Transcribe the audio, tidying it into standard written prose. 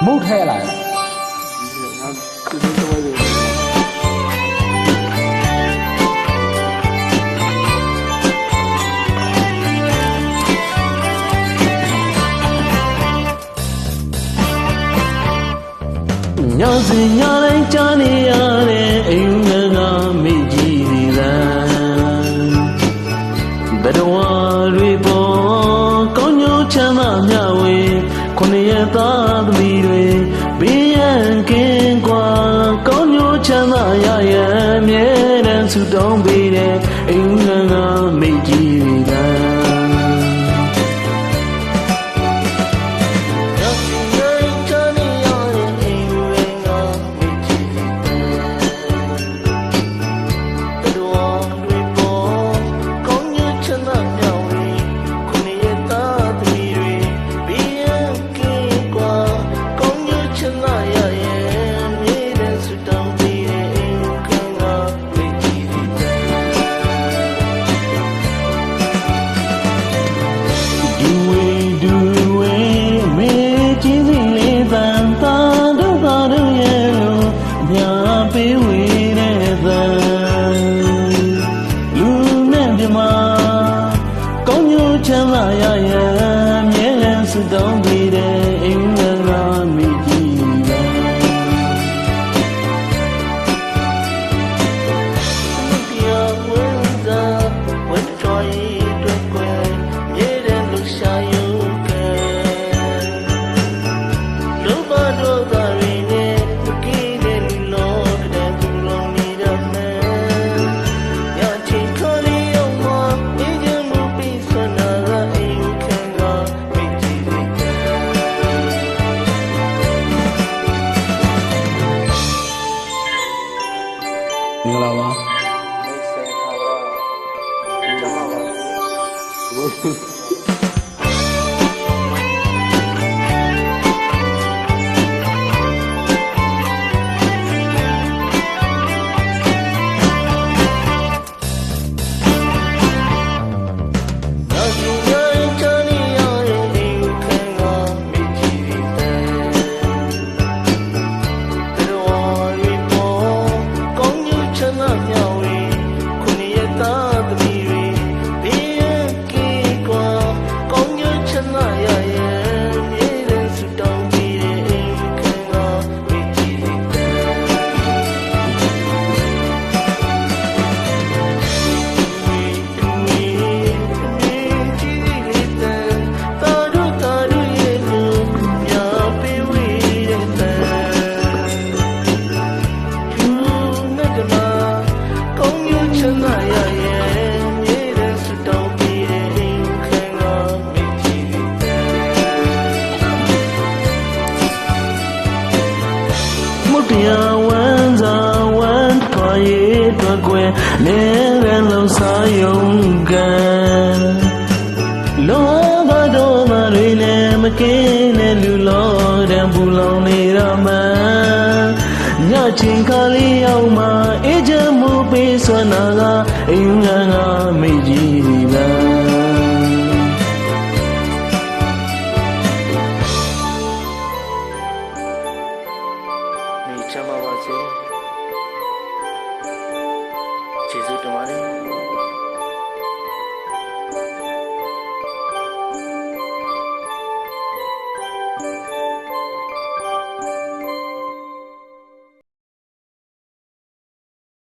မုတ်ထဲလာညစီညတိုင်းကြားနေရတဲ့အိမ်ငယ်ကမိကြီးတွေသာဘဒဝါတွေပေါ်ကောင်းကျိုးချမ်းသာမျှဝေခုနှစ်ရက်သားသမီးတွေဘေးရန်ကင်းကွာကောင်းကျိုးချမ်းသာရရန်မြဲတမ်းဆုတောင်းပေးတဲ့အိမ်ငယ်ကမိကြီးတွေသာချမ်းသာရရန်မြဲတမ်းဆုတောင်းပေးတဲ့အင်္ဂလာမိကြီးပါတရားဝင်သာဝတ်တော်ရည်တွေ့ကွယ်မြဲတမ်းလူရှာယုံကဲလူပါတော့သာရင်းနဲ့မကင်းတဲ့လူလောကတဲ့သူလုံးနေရမယ်ညချင်းခေါ်ရအောင်မအေးချမ်းမှုပြီးဆွမ်းနာမင်္ဂလာပါမိတ်ဆွေထားပါကျမပါတရားဝမ်းသာဝမ်းထွားရေးတွေ့ကွယ်နေရလုံးစားယုံကံလောဘဒေါသတွေနဲ့မကင်းတဲ့လူလောတံပူလောင်နေရမှညချင်းခါလေးရောက်မှအေးချမ်းမှုပေးစွမ်းနာကအင်္ဂါကမိကြီးဒီလားချမ်းပါပါစေကျေးဇူးတင်ပါတယ်